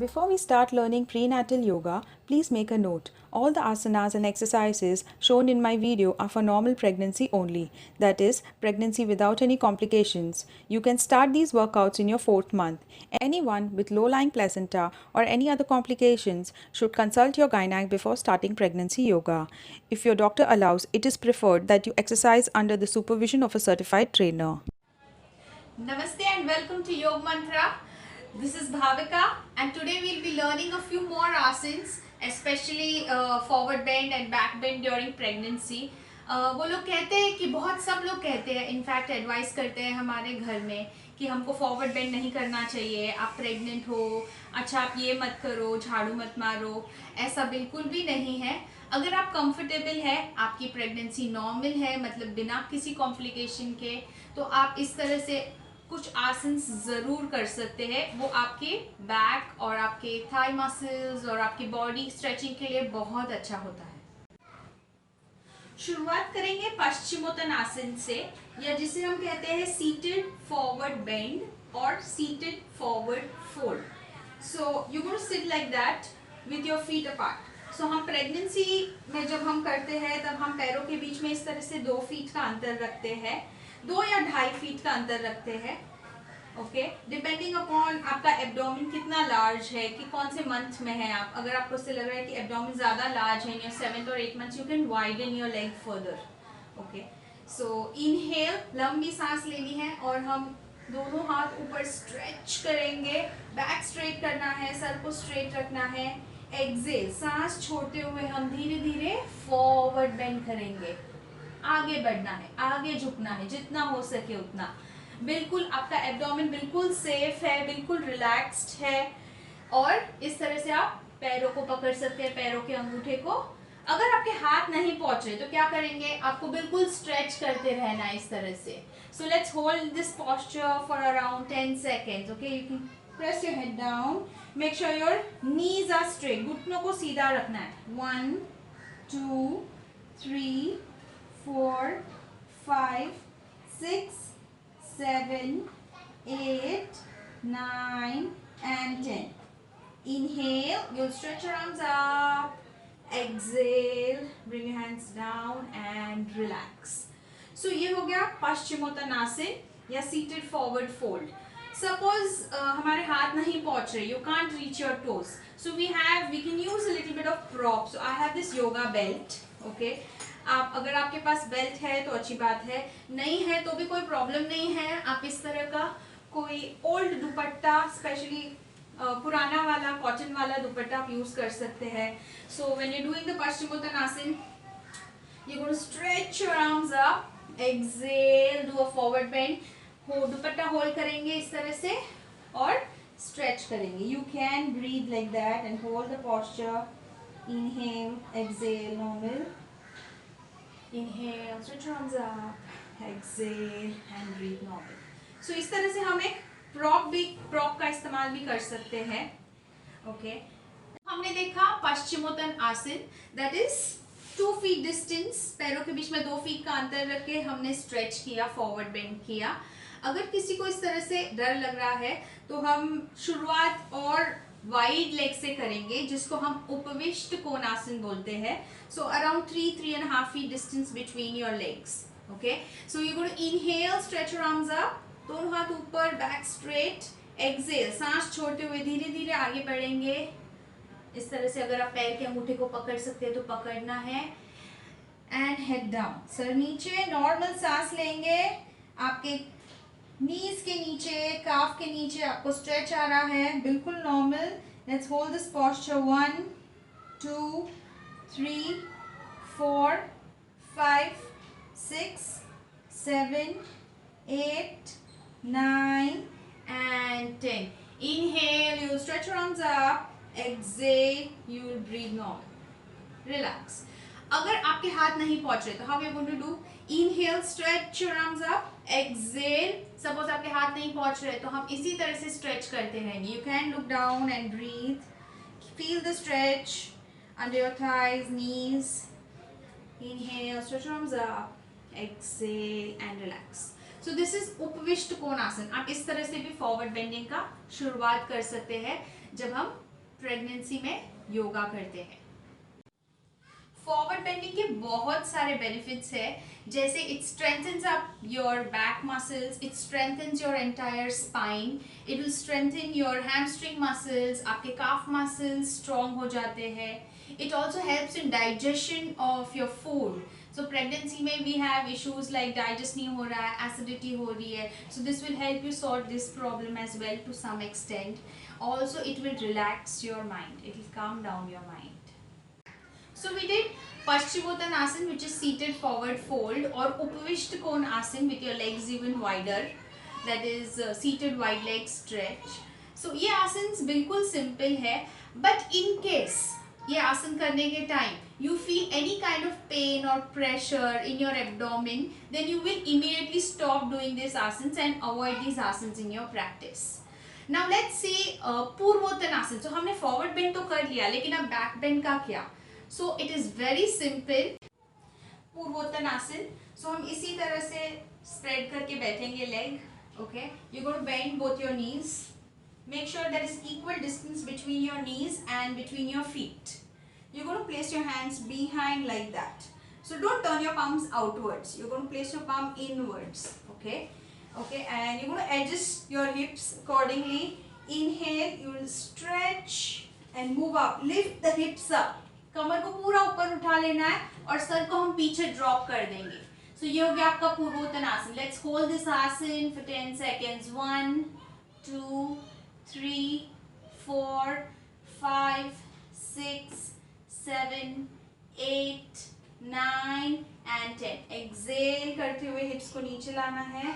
Before we start learning prenatal yoga, please make a note. All the asanas and exercises shown in my video are for normal pregnancy only, that is, pregnancy without any complications. You can start these workouts in your 4th month. Anyone with low-lying placenta or any other complications should consult your gynec before starting pregnancy yoga. If your doctor allows, it is preferred that you exercise under the supervision of a certified trainer. Namaste and welcome to Yoga Mantra. This is Bhavika and today we'll be learning a few more asanas, especially forward bend and back bend during pregnancy. वो लोग कहते हैं कि सब लोग कहते हैं, in fact advice करते हैं हमारे घर में कि हमको फॉरवर्ड बेंड नहीं करना चाहिए, आप प्रेग्नेंट हो, अच्छा आप ये मत करो, झाड़ू मत मारो. ऐसा बिल्कुल भी नहीं है. अगर आप कंफर्टेबल है, आपकी प्रेगनेंसी नॉर्मल है, मतलब बिना किसी कॉम्प्लिकेशन के, तो आप इस तरह से कुछ आसन ज़रूर कर सकते हैं. वो आपके बैक और आपके थाई मसल्स और आपकी बॉडी स्ट्रेचिंग के लिए बहुत अच्छा होता है. शुरुआत करेंगे पश्चिमोत्तानासन से, या जिसे हम कहते हैं सीटेड फॉरवर्ड बेंड और seated forward fold. So you gonna sit like that with your feet apart. So हम प्रेगनेंसी में जब हम करते हैं तब हम पैरों के बीच में इस तरह से 2 फीट का अंतर रखते हैं, 2 या 2.5 फीट का अंतर रखते हैं. ओके, डिपेंडिंग अपॉन आपका एब्डोमेन कितना लार्ज है, कि कौन से मंथ में है आप. अगर आपको इससे लग रहा है कि एब्डोमेन ज़्यादा लार्ज है, इन योर 7th और 8th months, you can widen your leg further. Okay, so inhale, लंबी सांस लेनी है और हम दोनों हाथ ऊपर स्ट्रेच करेंगे. बैक स्ट्रेट करना है, सर को स्ट्रेट रखना है. एक्सेल, सांस छोड़ते हुए हम धीरे धीरे फॉरवर्ड बेंड करेंगे. आगे बढ़ना है, आगे झुकना है, जितना हो सके उतना. बिल्कुल आपका एब्डोमेन बिल्कुल सेफ है, बिल्कुल रिलैक्स्ड है. और इस तरह से आप पैरों को पकड़ सकते हैं, पैरों के अंगूठे को. अगर आपके हाथ नहीं पहुंच रहे तो क्या करेंगे, आपको बिल्कुल स्ट्रेच करते रहना है इस तरह से. So let's hold this posture for around 10 seconds. Okay, you can press your head down. Make sure your knees are straight, घुटनों को सीधा रखना है. 1 2 3 4 5 6 7 8 9 and 10. Inhale, you'll stretch your arms up. Exhale, bring your hands down and relax. So ये हो गया पश्चिमोत्तानासन या seated forward fold. Suppose हमारे हाथ नहीं पहुंच रहे, you can't reach your toes. So we can use a little bit of prop. So I have this yoga belt. Okay. आप अगर आपके पास बेल्ट है तो अच्छी बात है, नहीं है तो भी कोई प्रॉब्लम नहीं है. आप इस तरह का कोई ओल्ड दुपट्टा, स्पेशली पुराना वाला कॉटन वाला दुपट्टा आप यूज कर सकते हैं. So when you doing the Paschimottanasana, you gonna stretch your arms up. Exhale, do a forward bend. Dupatta hold करेंगे इस तरह से और स्ट्रेच करेंगे. You can breathe like that and hold the posture. Inhale, exhale, normal. Inhale, stretch your arms up, exhale and breathe normal. So इस तरह से हम एक प्रॉप का इस्तेमाल भी कर सकते हैं. ओके, हमने देखा पश्चिमोत्तान आसन, दैट इज 2 फीट डिस्टेंस, पैरों के बीच में 2 फीट का अंतर रख के हमने स्ट्रेच किया, फॉरवर्ड बेंड किया. अगर किसी को इस तरह से डर लग रहा है तो हम शुरुआत और वाइड लेग से करेंगे, जिसको हम उपविष्ट कोणासन बोलते हैं. So around 3.5 feet distance between your legs. Okay, so you gonna inhale, stretch your arms up, दोनों हाथ ऊपर, बैक स्ट्रेट. एक्सेल, सांस छोड़ते हुए धीरे धीरे आगे बढ़ेंगे इस तरह से. अगर आप पैर के अंगूठे को पकड़ सकते हैं तो पकड़ना है. एंड हेड डाउन, सर नीचे, नॉर्मल सांस लेंगे. आपके नीज के नीचे, काफ के नीचे आपको स्ट्रेच आ रहा है, बिल्कुल normal. Let's hold this posture. 1 2 3 4 5 6 7 8 9 and 10. Inhale, you stretch your arms up. Exhale, you will breathe normal. Relax. अगर आपके हाथ नहीं पहुंच रहे तो how you going to do? Inhale, stretch your arms up. Exhale, suppose आपके हाथ नहीं पहुंच रहे तो हम इसी तरह से स्ट्रेच करते रहेंगे. You can look down and breathe. Feel the stretch under your thighs, knees. Inhale, stretch your arms up. Exhale and relax. So this is उपविष्ट कोणासन. आप इस तरह से भी फॉरवर्ड बेंडिंग का शुरुआत कर सकते हैं जब हम प्रेगनेंसी में योगा करते हैं। फॉरवर्ड बेंडिंग के बहुत सारे बेनिफिट्स है, जैसे it strengthens up your back muscles, it strengthens your entire spine, it will strengthen your hamstring muscles, आपके काफ मसल्स स्ट्रॉन्ग हो जाते हैं। It also helps in digestion of your food. So pregnancy में we have issues like digest नहीं हो रहा है, acidity हो रही है, so this will help you sort this problem as well to some extent. Also it will relax your mind, it will calm down your mind. So we did Paschimottanasana, which is seated forward fold, or Upavishta Konasana with your legs even wider, that is seated wide leg stretch. So ये आसन्स बिल्कुल simple है, but in case ये आसन करने के time you feel any kind of pain or pressure in your abdomen, then you will immediately stop doing these asanas and avoid these asanas in your practice. Now let's see Purvottanasana. So हमने forward bend तो कर लिया, लेकिन अब back bend का क्या? So it is very simple. Purvottanasana. So हम इसी तरह से spread करके बैठेंगे leg. Okay. You're going to bend both your knees. Make sure there is equal distance between your knees and between your feet. You're going to place your hands behind like that. So don't turn your palms outwards. You're going to place your palm inwards. Okay. Okay. And you're going to adjust your hips accordingly. Inhale. You will stretch and move up. Lift the hips up. कमर को पूरा ऊपर उठा लेना है और sir को हम पीछे ड्रॉप कर देंगे। सो ये हो गया आपका पूर्वोत्तानासन। लेट्स होल्ड दिस आसन फॉर 10 सेकेंड्स। 1 2 3 4 5 6 7 8 9 एंड 10। एक्सेल करते हुए हिप्स को नीचे लाना है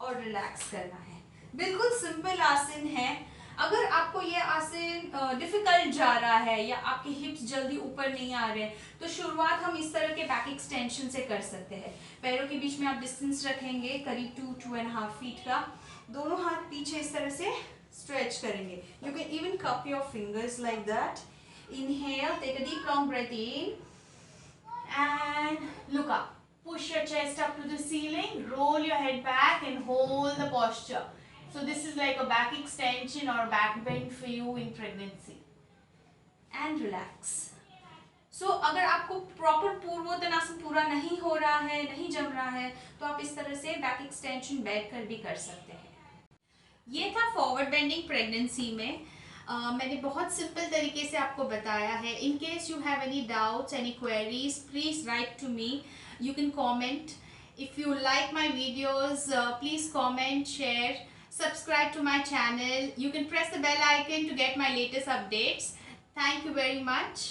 और रिलैक्स करना है। बिल्कुल सिंपल आसन है। अगर आपको ये आसन डिफिकल्ट जा रहा है या आपके हिप्स जल्दी ऊपर नहीं आ रहे, तो शुरुआत हम इस तरह के बैक एक्सटेंशन से कर सकते हैं। पैरों के बीच में आप डिस्टेंस रखेंगे करीब 2-2.5 फीट का। दोनों हाथ पीछे इस तरह से स्ट्रेच करेंगे। You can even cup your fingers like that. Inhale, take a deep long breath in and look up. Push your chest up to the ceiling, roll your head back and hold the posture. So this is like a back extension or back bend for you in pregnancy. And relax. So अगर आपको proper Purvottanasana पूरा नहीं हो रहा है, नहीं जम रहा है, तो आप इस तरह से बैक एक्सटेंशन बैठ कर भी कर सकते हैं। ये था फॉरवर्ड बेंडिंग प्रेगनेंसी में। मैंने बहुत सिंपल तरीके से आपको बताया है। In case you have any doubts, any queries, please write to me. You can comment. If you like my videos, please comment, share, subscribe to my channel. You can press the bell icon to get my latest updates. Thank you very much.